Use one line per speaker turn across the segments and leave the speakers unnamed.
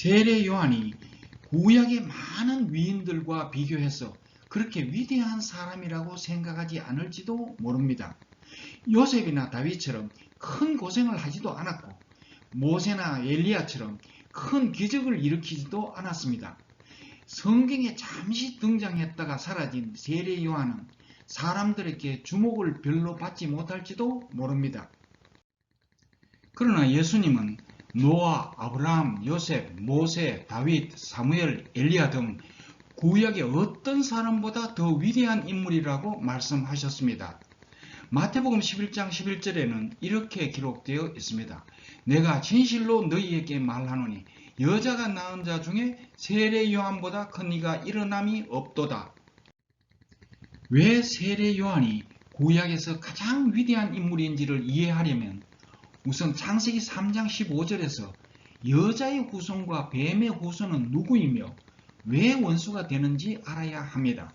세례 요한이 구약의 많은 위인들과 비교해서 그렇게 위대한 사람이라고 생각하지 않을지도 모릅니다. 요셉이나 다윗처럼 큰 고생을 하지도 않았고 모세나 엘리야처럼 큰 기적을 일으키지도 않았습니다. 성경에 잠시 등장했다가 사라진 세례 요한은 사람들에게 주목을 별로 받지 못할지도 모릅니다. 그러나 예수님은 노아, 아브라함, 요셉, 모세, 다윗, 사무엘, 엘리야 등 구약의 어떤 사람보다 더 위대한 인물이라고 말씀하셨습니다. 마태복음 11장 11절에는 이렇게 기록되어 있습니다. 내가 진실로 너희에게 말하노니 여자가 낳은 자 중에 세례 요한보다 큰 이가 일어남이 없도다. 왜 세례 요한이 구약에서 가장 위대한 인물인지를 이해하려면 우선 창세기 3장 15절에서 여자의 후손과 뱀의 후손은 누구이며 왜 원수가 되는지 알아야 합니다.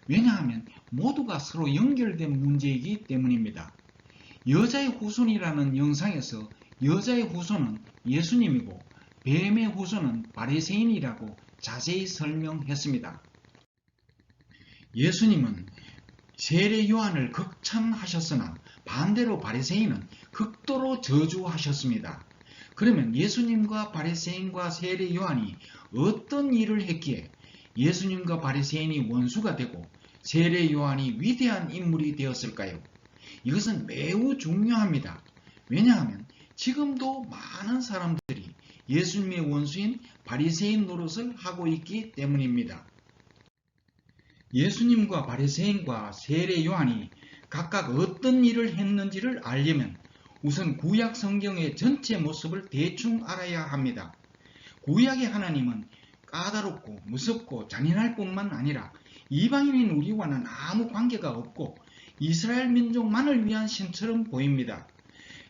왜냐하면 모두가 서로 연결된 문제이기 때문입니다. 여자의 후손이라는 영상에서 여자의 후손은 예수님이고 뱀의 후손은 바리새인이라고 자세히 설명했습니다. 예수님은 세례 요한을 극찬하셨으나 반대로 바리새인은 극도로 저주하셨습니다. 그러면 예수님과 바리새인과 세례 요한이 어떤 일을 했기에 예수님과 바리새인이 원수가 되고 세례 요한이 위대한 인물이 되었을까요? 이것은 매우 중요합니다. 왜냐하면 지금도 많은 사람들이 예수님의 원수인 바리새인 노릇을 하고 있기 때문입니다. 예수님과 바리새인과 세례 요한이 각각 어떤 일을 했는지를 알려면 우선 구약 성경의 전체 모습을 대충 알아야 합니다. 구약의 하나님은 까다롭고 무섭고 잔인할 뿐만 아니라 이방인인 우리와는 아무 관계가 없고 이스라엘 민족만을 위한 신처럼 보입니다.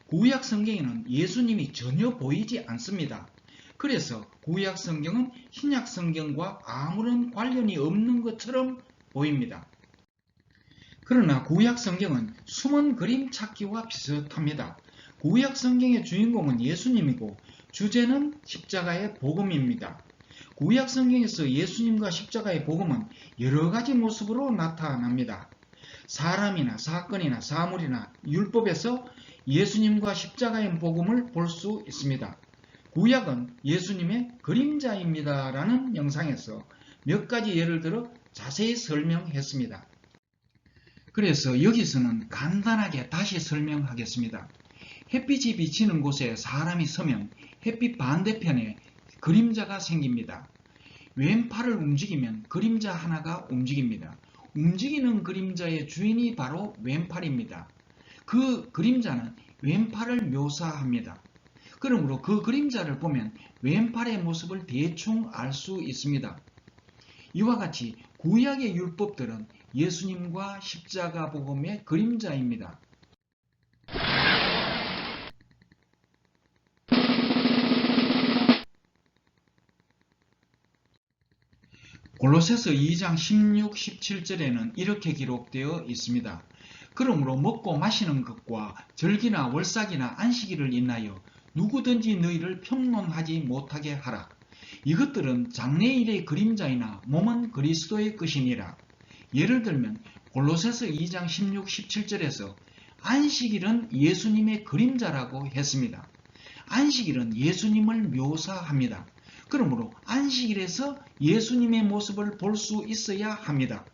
구약 성경에는 예수님이 전혀 보이지 않습니다. 그래서 구약 성경은 신약 성경과 아무런 관련이 없는 것처럼 보입니다. 그러나 구약 성경은 숨은 그림 찾기와 비슷합니다. 구약 성경의 주인공은 예수님이고 주제는 십자가의 복음입니다. 구약 성경에서 예수님과 십자가의 복음은 여러 가지 모습으로 나타납니다. 사람이나 사건이나 사물이나 율법에서 예수님과 십자가의 복음을 볼 수 있습니다. 구약은 예수님의 그림자입니다 라는 영상에서 몇 가지 예를 들어 자세히 설명했습니다. 그래서 여기서는 간단하게 다시 설명하겠습니다. 햇빛이 비치는 곳에 사람이 서면 햇빛 반대편에 그림자가 생깁니다. 왼팔을 움직이면 그림자 하나가 움직입니다. 움직이는 그림자의 주인이 바로 왼팔입니다. 그 그림자는 왼팔을 묘사합니다. 그러므로 그 그림자를 보면 왼팔의 모습을 대충 알 수 있습니다. 이와 같이 구약의 율법들은 예수님과 십자가 복음의 그림자입니다. 골로새서 2장 16, 17절에는 이렇게 기록되어 있습니다. 그러므로 먹고 마시는 것과 절기나 월삭이나 안식일을 인하여 누구든지 너희를 평론하지 못하게 하라. 이것들은 장래일의 그림자이나 몸은 그리스도의 것이니라. 예를 들면 골로새서 2장 16, 17절에서 안식일은 예수님의 그림자라고 했습니다. 안식일은 예수님을 묘사합니다. 그러므로 안식일에서 예수님의 모습을 볼 수 있어야 합니다.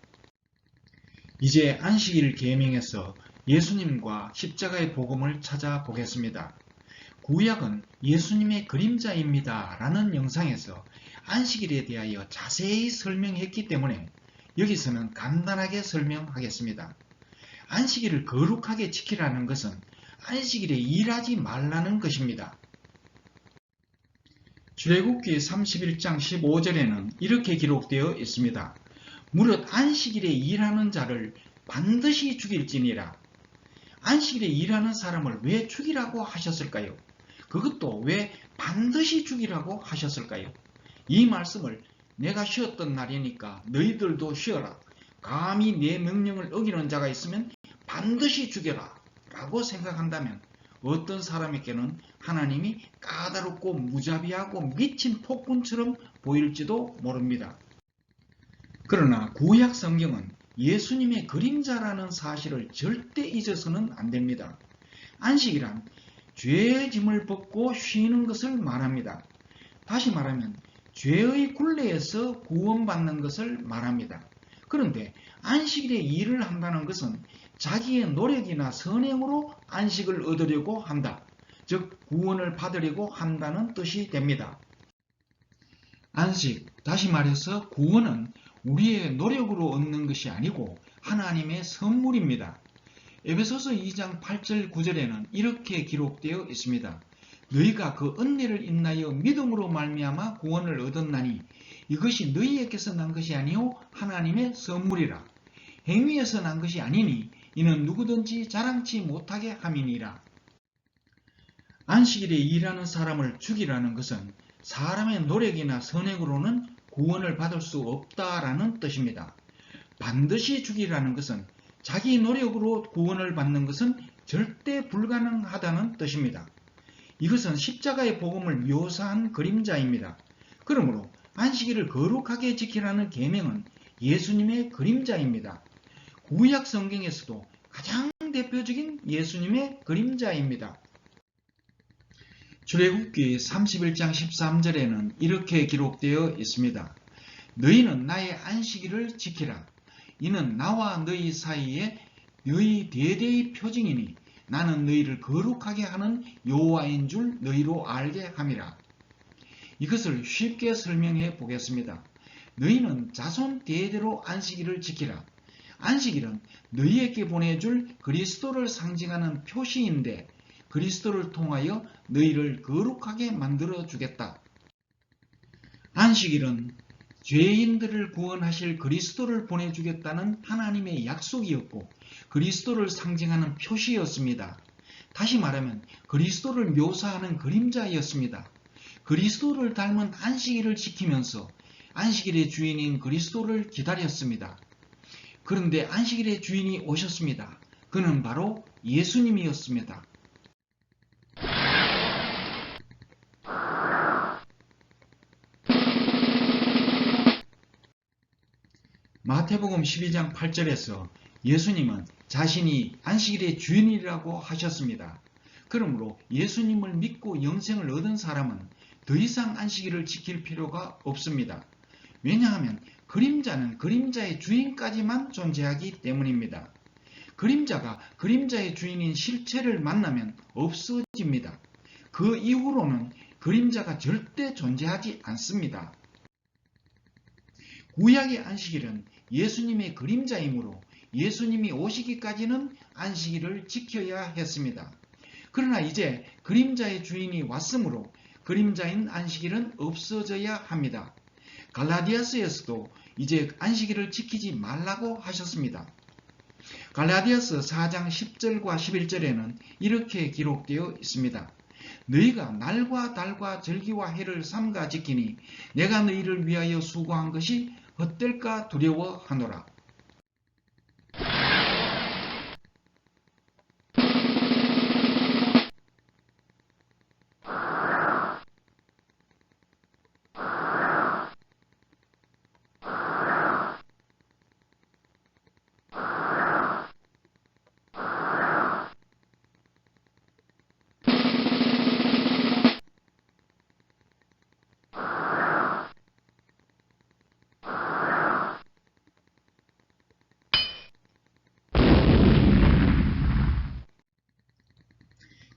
이제 안식일 계명에서 예수님과 십자가의 복음을 찾아보겠습니다. 구약은 예수님의 그림자입니다 라는 영상에서 안식일에 대하여 자세히 설명했기 때문에 여기서는 간단하게 설명하겠습니다. 안식일을 거룩하게 지키라는 것은 안식일에 일하지 말라는 것입니다. 출애굽기 31장 15절에는 이렇게 기록되어 있습니다. 무릇 안식일에 일하는 자를 반드시 죽일지니라. 안식일에 일하는 사람을 왜 죽이라고 하셨을까요? 그것도 왜 반드시 죽이라고 하셨을까요? 이 말씀을 내가 쉬었던 날이니까 너희들도 쉬어라. 감히 내 명령을 어기는 자가 있으면 반드시 죽여라 라고 생각한다면 어떤 사람에게는 하나님이 까다롭고 무자비하고 미친 폭군처럼 보일지도 모릅니다. 그러나 구약 성경은 예수님의 그림자라는 사실을 절대 잊어서는 안 됩니다. 안식이란 죄의 짐을 벗고 쉬는 것을 말합니다. 다시 말하면 죄의 굴레에서 구원받는 것을 말합니다. 그런데 안식일에 일을 한다는 것은 자기의 노력이나 선행으로 안식을 얻으려고 한다. 즉 구원을 받으려고 한다는 뜻이 됩니다. 안식, 다시 말해서 구원은 우리의 노력으로 얻는 것이 아니고 하나님의 선물입니다. 에베소서 2장 8절 9절에는 이렇게 기록되어 있습니다. 너희가 그 은혜를 인하여 믿음으로 말미암아 구원을 얻었나니 이것이 너희에게서 난 것이 아니요 하나님의 선물이라. 행위에서 난 것이 아니니 이는 누구든지 자랑치 못하게 함이니라. 안식일에 일하는 사람을 죽이라는 것은 사람의 노력이나 선행으로는 구원을 받을 수 없다라는 뜻입니다. 반드시 죽이라는 것은 자기 노력으로 구원을 받는 것은 절대 불가능하다는 뜻입니다. 이것은 십자가의 복음을 묘사한 그림자입니다. 그러므로 안식일을 거룩하게 지키라는 계명은 예수님의 그림자입니다. 구약 성경에서도 가장 대표적인 예수님의 그림자입니다. 출애굽기 31장 13절에는 이렇게 기록되어 있습니다. 너희는 나의 안식일을 지키라. 이는 나와 너희 사이에 너희 대대의 표징이니 나는 너희를 거룩하게 하는 여호와인 줄 너희로 알게 함이라. 이것을 쉽게 설명해 보겠습니다. 너희는 자손 대대로 안식일을 지키라. 안식일은 너희에게 보내줄 그리스도를 상징하는 표시인데 그리스도를 통하여 너희를 거룩하게 만들어 주겠다. 안식일은 죄인들을 구원하실 그리스도를 보내주겠다는 하나님의 약속이었고 그리스도를 상징하는 표시였습니다. 다시 말하면 그리스도를 묘사하는 그림자였습니다. 그리스도를 닮은 안식일을 지키면서 안식일의 주인인 그리스도를 기다렸습니다. 그런데 안식일의 주인이 오셨습니다. 그는 바로 예수님이었습니다. 마태복음 12장 8절에서 예수님은 자신이 안식일의 주인이라고 하셨습니다. 그러므로 예수님을 믿고 영생을 얻은 사람은 더 이상 안식일을 지킬 필요가 없습니다. 왜냐하면 그림자는 그림자의 주인까지만 존재하기 때문입니다. 그림자가 그림자의 주인인 실체를 만나면 없어집니다. 그 이후로는 그림자가 절대 존재하지 않습니다. 구약의 안식일은 예수님의 그림자이므로 예수님이 오시기까지는 안식일을 지켜야 했습니다. 그러나 이제 그림자의 주인이 왔으므로 그림자인 안식일은 없어져야 합니다. 갈라디아서에서도 이제 안식일을 지키지 말라고 하셨습니다. 갈라디아서 4장 10절과 11절에는 이렇게 기록되어 있습니다. 너희가 날과 달과 절기와 해를 삼가 지키니 내가 너희를 위하여 수고한 것이 헛될까 두려워하노라.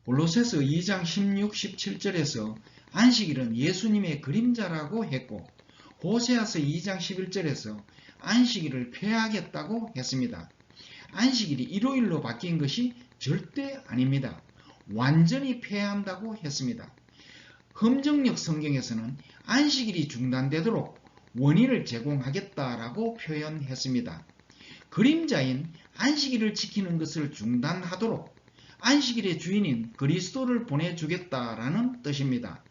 골로새서 2장 16, 17절에서 안식일은 예수님의 그림자라고 했고 호세아서 2장 11절에서 안식일을 폐하겠다고 했습니다. 안식일이 일요일로 바뀐 것이 절대 아닙니다. 완전히 폐한다고 했습니다. 흠정역 성경에서는 안식일이 중단되도록 원인을 제공하겠다라고 표현했습니다. 그림자인 안식일을 지키는 것을 중단하도록 안식일의 주인인 그리스도를 보내주겠다라는 뜻입니다.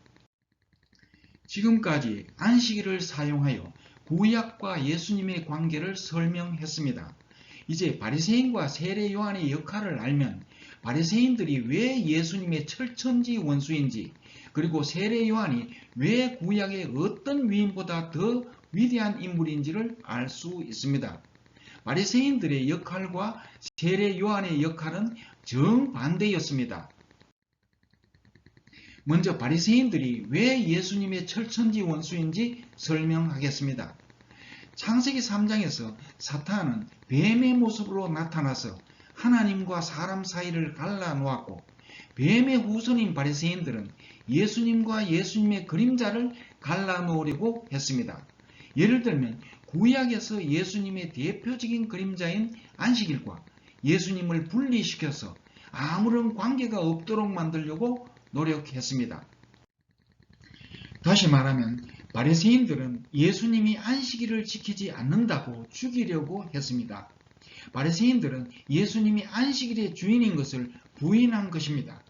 지금까지 안식일을 사용하여 구약과 예수님의 관계를 설명했습니다. 이제 바리새인과 세례 요한의 역할을 알면 바리새인들이 왜 예수님의 철천지 원수인지, 그리고 세례 요한이 왜 구약의 어떤 위인보다 더 위대한 인물인지를 알 수 있습니다. 바리새인들의 역할과 세례 요한의 역할은 정반대였습니다. 먼저 바리새인들이 왜 예수님의 철천지 원수인지 설명하겠습니다. 창세기 3장에서 사탄은 뱀의 모습으로 나타나서 하나님과 사람 사이를 갈라놓았고, 뱀의 후손인 바리새인들은 예수님과 예수님의 그림자를 갈라놓으려고 했습니다. 예를 들면 구약에서 예수님의 대표적인 그림자인 안식일과 예수님을 분리시켜서 아무런 관계가 없도록 만들려고 노력했습니다. 다시 말하면 바리새인들은 예수님이 안식일을 지키지 않는다고 죽이려고 했습니다. 바리새인들은 예수님이 안식일의 주인인 것을 부인한 것입니다.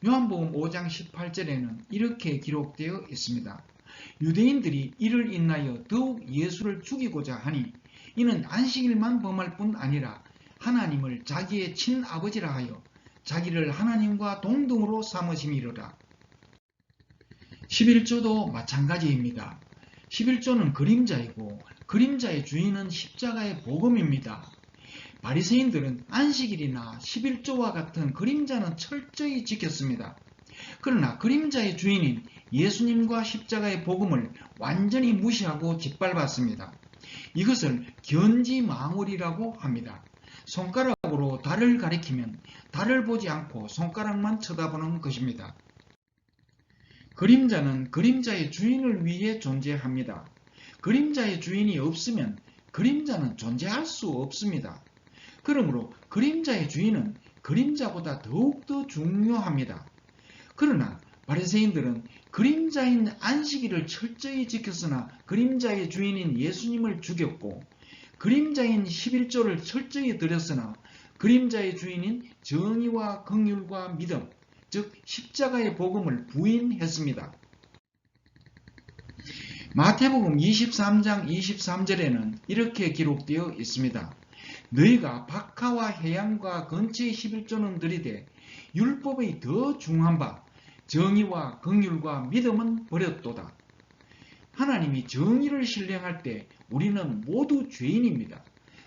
요한복음 5장 18절에는 이렇게 기록되어 있습니다. 유대인들이 이를 인하여 더욱 예수를 죽이고자 하니 이는 안식일만 범할 뿐 아니라 하나님을 자기의 친아버지라 하여 자기를 하나님과 동등으로 삼으심이로라. 11조도 마찬가지입니다. 11조는 그림자이고 그림자의 주인은 십자가의 복음입니다. 바리새인들은 안식일이나 11조와 같은 그림자는 철저히 지켰습니다. 그러나 그림자의 주인인 예수님과 십자가의 복음을 완전히 무시하고 짓밟았습니다. 이것을 견지망울이라고 합니다. 손가락으로 달을 가리키면 달을 보지 않고 손가락만 쳐다보는 것입니다. 그림자는 그림자의 주인을 위해 존재합니다. 그림자의 주인이 없으면 그림자는 존재할 수 없습니다. 그러므로 그림자의 주인은 그림자보다 더욱더 중요합니다. 그러나 바리새인들은 그림자인 안식일을 철저히 지켰으나 그림자의 주인인 예수님을 죽였고, 그림자인 11조를 철저히 드렸으나 그림자의 주인인 정의와 긍휼과 믿음, 즉 십자가의 복음을 부인했습니다. 마태복음 23장 23절에는 이렇게 기록되어 있습니다. 너희가 박하와 해양과 근처의 11조는 들이되 율법의 더 중한 바 정의와 긍휼과 믿음은 버렸도다. 하나님이 정의를 실행할 때 우리는 모두 죄인입니다.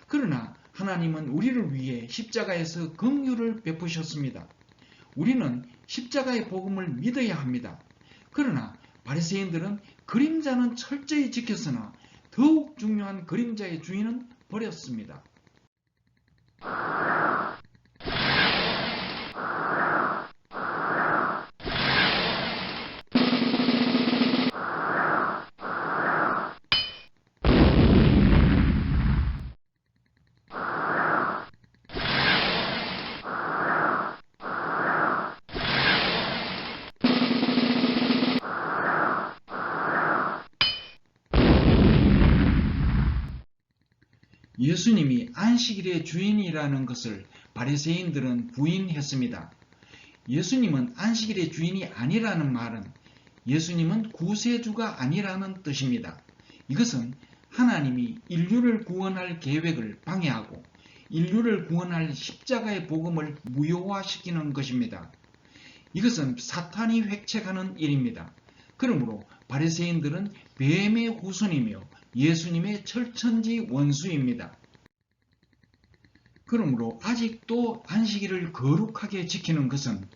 그러나 하나님은 우리를 위해 십자가에서 긍휼을 베푸셨습니다. 우리는 십자가의 복음을 믿어야 합니다. 그러나 바리새인들은 그림자는 철저히 지켰으나 더욱 중요한 그림자의 주인은 버렸습니다. 예수님이 안식일의 주인이라는 것을 바리새인들은 부인했습니다. 예수님은 안식일의 주인이 아니라는 말은 예수님은 구세주가 아니라는 뜻입니다. 이것은 하나님이 인류를 구원할 계획을 방해하고 인류를 구원할 십자가의 복음을 무효화시키는 것입니다. 이것은 사탄이 획책하는 일입니다. 그러므로 바리새인들은 뱀의 후손이며 예수님의 철천지 원수입니다. 그러므로 아직도 안식일을 거룩하게 지키는 것은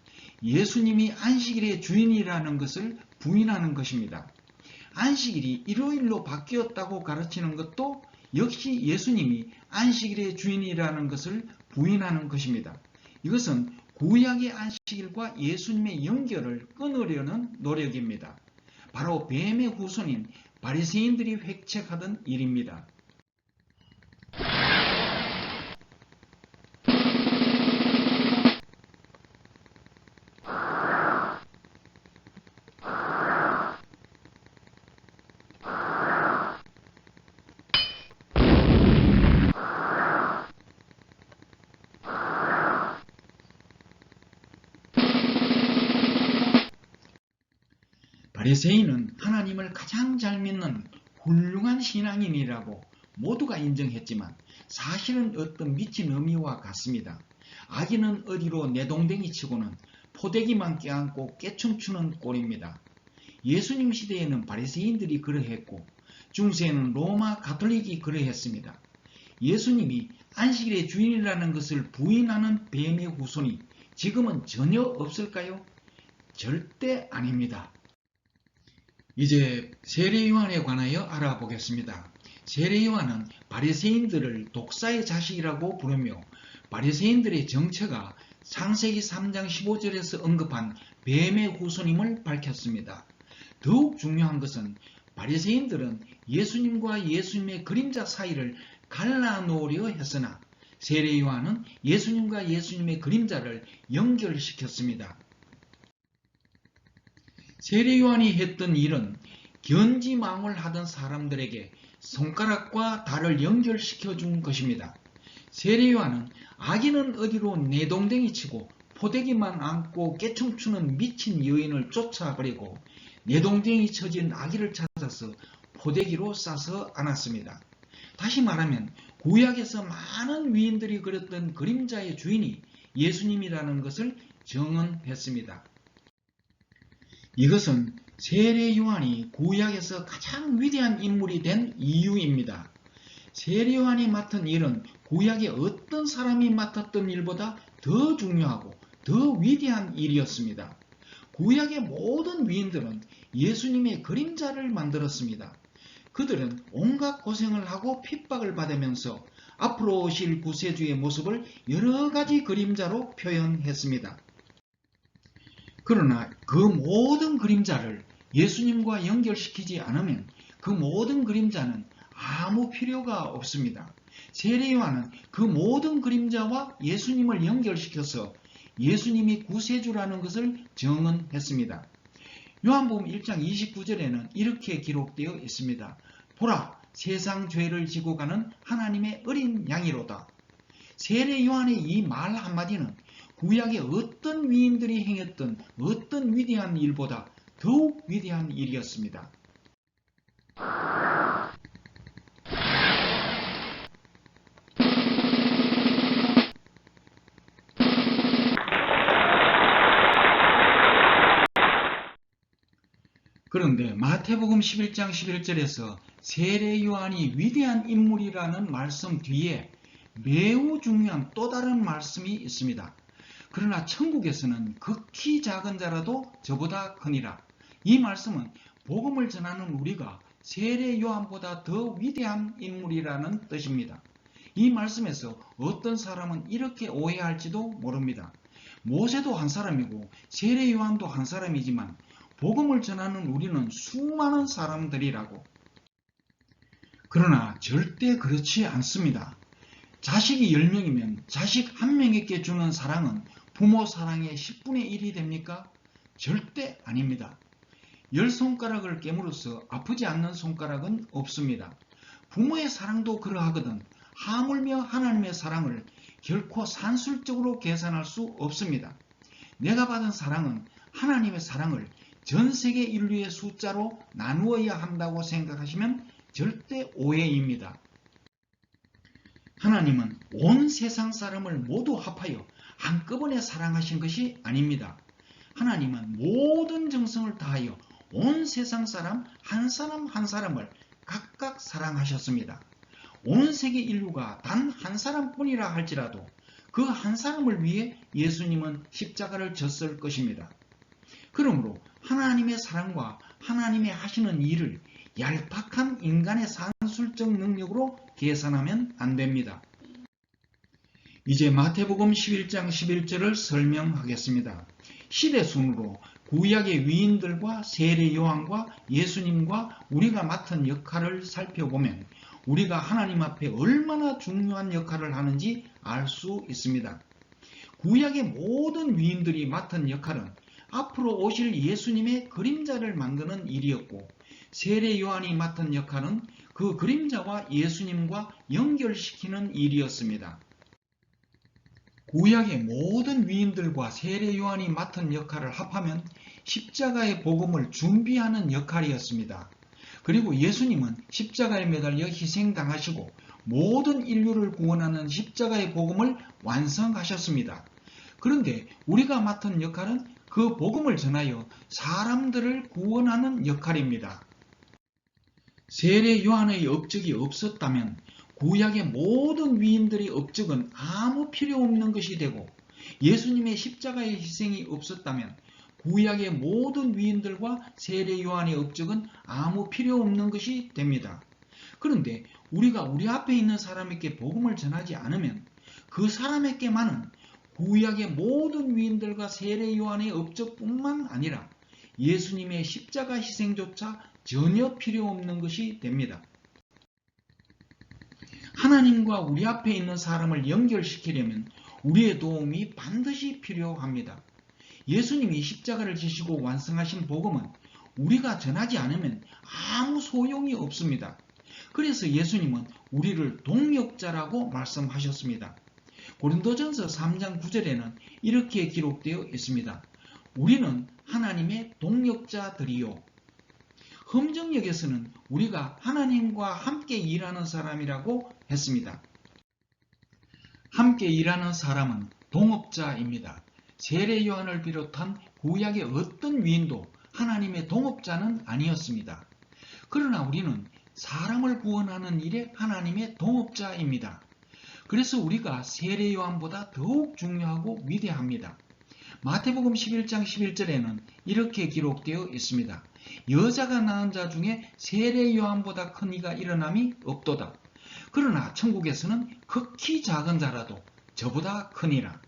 예수님이 안식일의 주인이라는 것을 부인하는 것입니다. 안식일이 일요일로 바뀌었다고 가르치는 것도 역시 예수님이 안식일의 주인이라는 것을 부인하는 것입니다. 이것은 구약의 안식일과 예수님의 연결을 끊으려는 노력입니다. 바로 뱀의 후손인 바리새인들이 획책하던 일입니다. 바리새인은 하나님을 가장 잘 믿는 훌륭한 신앙인이라고 모두가 인정했지만 사실은 어떤 미친 어미와 같습니다. 아기는 어디로 내동댕이 치고는 포대기만 껴안고 깨춤추는 꼴입니다. 예수님 시대에는 바리새인들이 그러했고 중세에는 로마 가톨릭이 그러했습니다. 예수님이 안식일의 주인이라는 것을 부인하는 뱀의 후손이 지금은 전혀 없을까요? 절대 아닙니다. 이제 세례 요한에 관하여 알아보겠습니다. 세례 요한은 바리새인들을 독사의 자식이라고 부르며 바리새인들의 정체가 창세기 3장 15절에서 언급한 뱀의 후손임을 밝혔습니다. 더욱 중요한 것은 바리새인들은 예수님과 예수님의 그림자 사이를 갈라놓으려 했으나 세례 요한은 예수님과 예수님의 그림자를 연결시켰습니다. 세례 요한이 했던 일은 견지망울하던 사람들에게 손가락과 달을 연결시켜 준 것입니다. 세례 요한은 아기는 어디로 내동댕이 치고 포대기만 안고 깨춤추는 미친 여인을 쫓아버리고 내동댕이 쳐진 아기를 찾아서 포대기로 싸서 안았습니다. 다시 말하면 구약에서 많은 위인들이 그렸던 그림자의 주인이 예수님이라는 것을 정언했습니다. 이것은 세례 요한이 구약에서 가장 위대한 인물이 된 이유입니다. 세례 요한이 맡은 일은 구약의 어떤 사람이 맡았던 일보다 더 중요하고 더 위대한 일이었습니다. 구약의 모든 위인들은 예수님의 그림자를 만들었습니다. 그들은 온갖 고생을 하고 핍박을 받으면서 앞으로 오실 구세주의 모습을 여러 가지 그림자로 표현했습니다. 그러나 그 모든 그림자를 예수님과 연결시키지 않으면 그 모든 그림자는 아무 필요가 없습니다. 세례 요한은 그 모든 그림자와 예수님을 연결시켜서 예수님이 구세주라는 것을 정언했습니다. 요한복음 1장 29절에는 이렇게 기록되어 있습니다. 보라, 세상 죄를 지고 가는 하나님의 어린 양이로다. 세례 요한의 이 말 한마디는 구약의 어떤 위인들이 행했던 어떤 위대한 일보다 더욱 위대한 일이었습니다. 그런데 마태복음 11장 11절에서 세례 요한이 위대한 인물이라는 말씀 뒤에 매우 중요한 또 다른 말씀이 있습니다. 그러나 천국에서는 극히 작은 자라도 저보다 크니라. 이 말씀은 복음을 전하는 우리가 세례 요한보다 더 위대한 인물이라는 뜻입니다. 이 말씀에서 어떤 사람은 이렇게 오해할지도 모릅니다. 모세도 한 사람이고 세례 요한도 한 사람이지만 복음을 전하는 우리는 수많은 사람들이라고. 그러나 절대 그렇지 않습니다. 자식이 10명이면 자식 1명에게 주는 사랑은 부모 사랑의 10분의 1이 됩니까? 절대 아닙니다. 10손가락을 깨물어서 아프지 않는 손가락은 없습니다. 부모의 사랑도 그러하거든 하물며 하나님의 사랑을 결코 산술적으로 계산할 수 없습니다. 내가 받은 사랑은 하나님의 사랑을 전 세계 인류의 숫자로 나누어야 한다고 생각하시면 절대 오해입니다. 하나님은 온 세상 사람을 모두 합하여 한꺼번에 사랑하신 것이 아닙니다. 하나님은 모든 정성을 다하여 온 세상 사람 한 사람을 각각 사랑하셨습니다. 온 세계 인류가 단 한 사람뿐이라 할지라도 그 한 사람을 위해 예수님은 십자가를 졌을 것입니다. 그러므로 하나님의 사랑과 하나님의 하시는 일을 얄팍한 인간의 산술적 능력으로 계산하면 안 됩니다. 이제 마태복음 11장 11절을 설명하겠습니다. 시대순으로 구약의 위인들과 세례 요한과 예수님과 우리가 맡은 역할을 살펴보면 우리가 하나님 앞에 얼마나 중요한 역할을 하는지 알 수 있습니다. 구약의 모든 위인들이 맡은 역할은 앞으로 오실 예수님의 그림자를 만드는 일이었고 세례 요한이 맡은 역할은 그 그림자와 예수님과 연결시키는 일이었습니다. 구약의 모든 위인들과 세례 요한이 맡은 역할을 합하면 십자가의 복음을 준비하는 역할이었습니다. 그리고 예수님은 십자가에 매달려 희생당하시고 모든 인류를 구원하는 십자가의 복음을 완성하셨습니다. 그런데 우리가 맡은 역할은 그 복음을 전하여 사람들을 구원하는 역할입니다. 세례 요한의 업적이 없었다면 구약의 모든 위인들의 업적은 아무 필요 없는 것이 되고, 예수님의 십자가의 희생이 없었다면 구약의 모든 위인들과 세례 요한의 업적은 아무 필요 없는 것이 됩니다. 그런데 우리가 우리 앞에 있는 사람에게 복음을 전하지 않으면 그 사람에게만은 구약의 모든 위인들과 세례 요한의 업적뿐만 아니라 예수님의 십자가 희생조차 전혀 필요 없는 것이 됩니다. 하나님과 우리 앞에 있는 사람을 연결시키려면 우리의 도움이 반드시 필요합니다. 예수님이 십자가를 지시고 완성하신 복음은 우리가 전하지 않으면 아무 소용이 없습니다. 그래서 예수님은 우리를 동역자라고 말씀하셨습니다. 고린도전서 3장 9절에는 이렇게 기록되어 있습니다. 우리는 하나님의 동역자들이요. 흠정역에서는 우리가 하나님과 함께 일하는 사람이라고 했습니다. 함께 일하는 사람은 동업자입니다. 세례 요한을 비롯한 구약의 어떤 위인도 하나님의 동업자는 아니었습니다. 그러나 우리는 사람을 구원하는 일에 하나님의 동업자입니다. 그래서 우리가 세례 요한보다 더욱 중요하고 위대합니다. 마태복음 11장 11절에는 이렇게 기록되어 있습니다. 여자가 낳은 자 중에 세례 요한보다 큰 이가 일어남이 없도다. 그러나 천국에서는 극히 작은 자라도 저보다 크니라.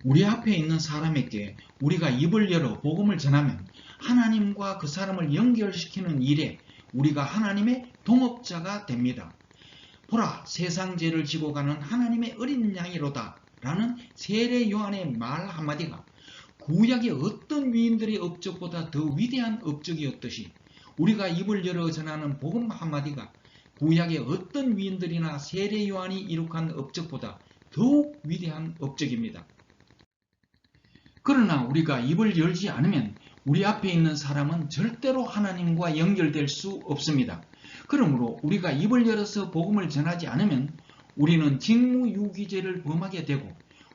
우리 앞에 있는 사람에게 우리가 입을 열어 복음을 전하면 하나님과 그 사람을 연결시키는 일에 우리가 하나님의 동업자가 됩니다. 보라, 세상 죄를 지고 가는 하나님의 어린 양이로다 라는 세례 요한의 말 한마디가 구약의 어떤 위인들의 업적보다 더 위대한 업적이었듯이 우리가 입을 열어 전하는 복음 한마디가 구약의 어떤 위인들이나 세례 요한이 이룩한 업적보다 더욱 위대한 업적입니다. 그러나 우리가 입을 열지 않으면 우리 앞에 있는 사람은 절대로 하나님과 연결될 수 없습니다. 그러므로 우리가 입을 열어서 복음을 전하지 않으면 우리는 직무유기죄를 범하게 되고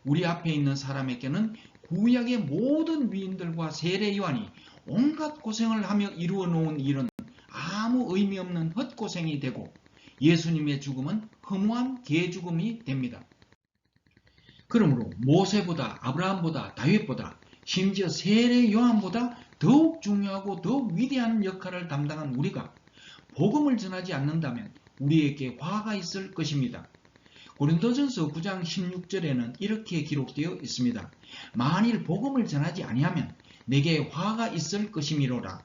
우리 앞에 있는 사람에게는 구약의 모든 위인들과 세례 요한이 온갖 고생을 하며 이루어 놓은 일은 아무 의미 없는 헛고생이 되고 예수님의 죽음은 허무한 개죽음이 됩니다. 그러므로 모세보다 아브라함보다 다윗보다 심지어 세례 요한보다 더욱 중요하고 더욱 위대한 역할을 담당한 우리가 복음을 전하지 않는다면 우리에게 화가 있을 것입니다. 고린도전서 9장 16절에는 이렇게 기록되어 있습니다. 만일 복음을 전하지 아니하면 내게 화가 있을 것이미로라.